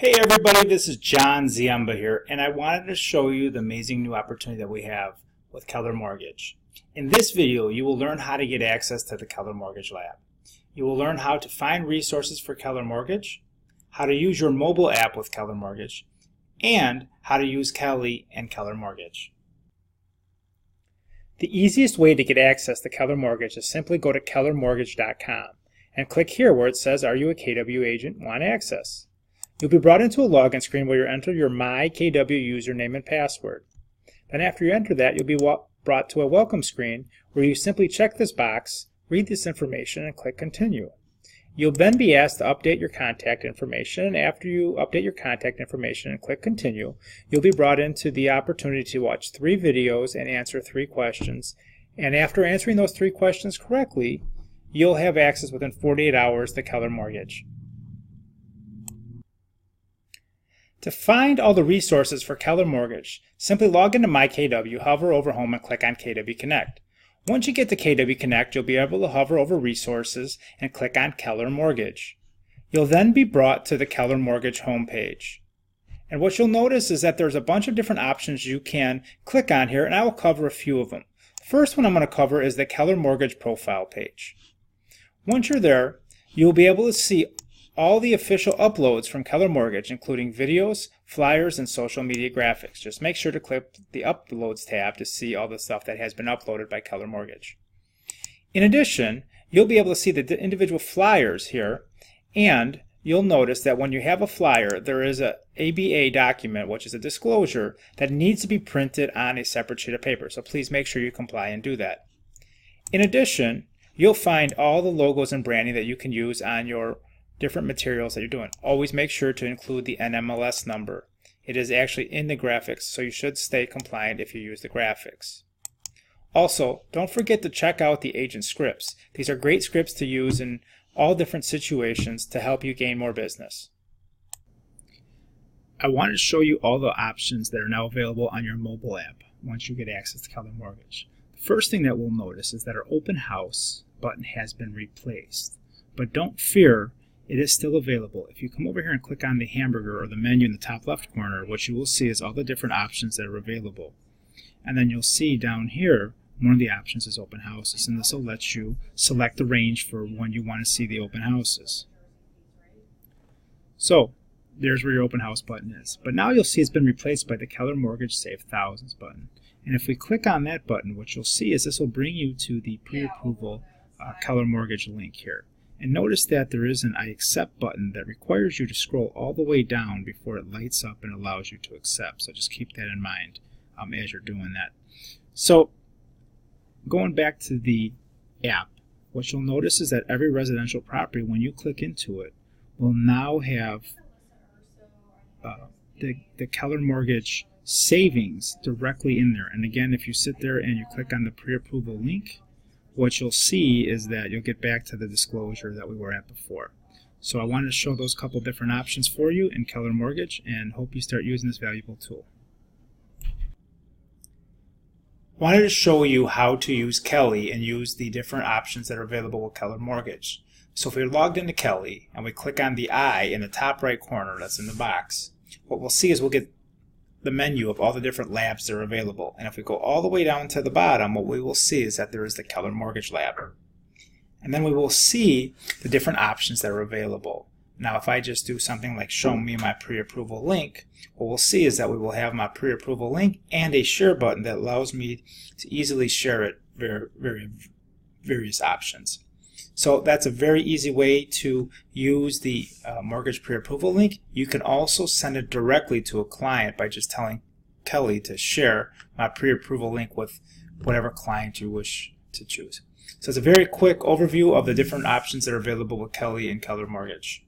Hey everybody, this is John Ziemba here, and I wanted to show you the amazing new opportunity that we have with Keller Mortgage. In this video, you will learn how to get access to the Keller Mortgage Lab. You will learn how to find resources for Keller Mortgage, how to use your mobile app with Keller Mortgage, and how to use Kelle and Keller Mortgage. The easiest way to get access to Keller Mortgage is simply go to kellermortage.com and click here where it says, "Are you a KW agent? Want access?" You'll be brought into a login screen where you enter your My KW username and password. Then after you enter that, you'll be brought to a welcome screen where you simply check this box, read this information, and click Continue. You'll then be asked to update your contact information, and after you update your contact information and click Continue, you'll be brought into the opportunity to watch 3 videos and answer 3 questions. And after answering those 3 questions correctly, you'll have access within 48 hours to Keller Mortgage. To find all the resources for Keller Mortgage, simply log into My KW, hover over Home, and click on KW Connect. Once you get to KW Connect, you'll be able to hover over Resources and click on Keller Mortgage. You'll then be brought to the Keller Mortgage homepage. And what you'll notice is that there's a bunch of different options you can click on here, and I will cover a few of them. The first one I'm going to cover is the Keller Mortgage profile page. Once you're there, you'll be able to see all the official uploads from Keller Mortgage, including videos, flyers, and social media graphics. Just make sure to click the Uploads tab to see all the stuff that has been uploaded by Keller Mortgage. In addition, you'll be able to see the individual flyers here, and you'll notice that when you have a flyer, there is a ABA document, which is a disclosure, that needs to be printed on a separate sheet of paper. So please make sure you comply and do that. In addition, you'll find all the logos and branding that you can use on your different materials that you're doing. Always make sure to include the NMLS number. It is actually in the graphics, so you should stay compliant if you use the graphics. Also, don't forget to check out the agent scripts. These are great scripts to use in all different situations to help you gain more business. I wanted to show you all the options that are now available on your mobile app once you get access to Keller Mortgage. The first thing that we'll notice is that our Open House button has been replaced. But don't fear, it is still available. If you come over here and click on the hamburger or the menu in the top left corner, what you will see is all the different options that are available. And then you'll see down here, one of the options is open houses, and this will let you select the range for when you want to see the open houses. So, there's where your open house button is. But now you'll see it's been replaced by the Keller Mortgage Save Thousands button. And if we click on that button, what you'll see is this will bring you to the pre-approval Keller Mortgage link here. And notice that there is an I accept button that requires you to scroll all the way down before it lights up and allows you to accept. So just keep that in mind as you're doing that. So going back to the app, what you'll notice is that every residential property, when you click into it, will now have the Keller Mortgage savings directly in there. And again, if you sit there and you click on the pre-approval link, what you'll see is that you'll get back to the disclosure that we were at before. So I wanted to show those couple different options for you in Keller Mortgage, and hope you start using this valuable tool. Wanted to show you how to use Kelle and use the different options that are available with Keller Mortgage. So if we're logged into Kelle and we click on the I in the top right corner that's in the box, what we'll see is we'll get the menu of all the different labs that are available. And if we go all the way down to the bottom, what we will see is that there is the Keller Mortgage Lab. And then we will see the different options that are available. Now if I just do something like show me my pre-approval link, what we'll see is that we will have my pre-approval link and a share button that allows me to easily share it various options. So that's a very easy way to use the mortgage pre-approval link. You can also send it directly to a client by just telling Kelle to share my pre-approval link with whatever client you wish to choose. So it's a very quick overview of the different options that are available with Kelle and Keller Mortgage.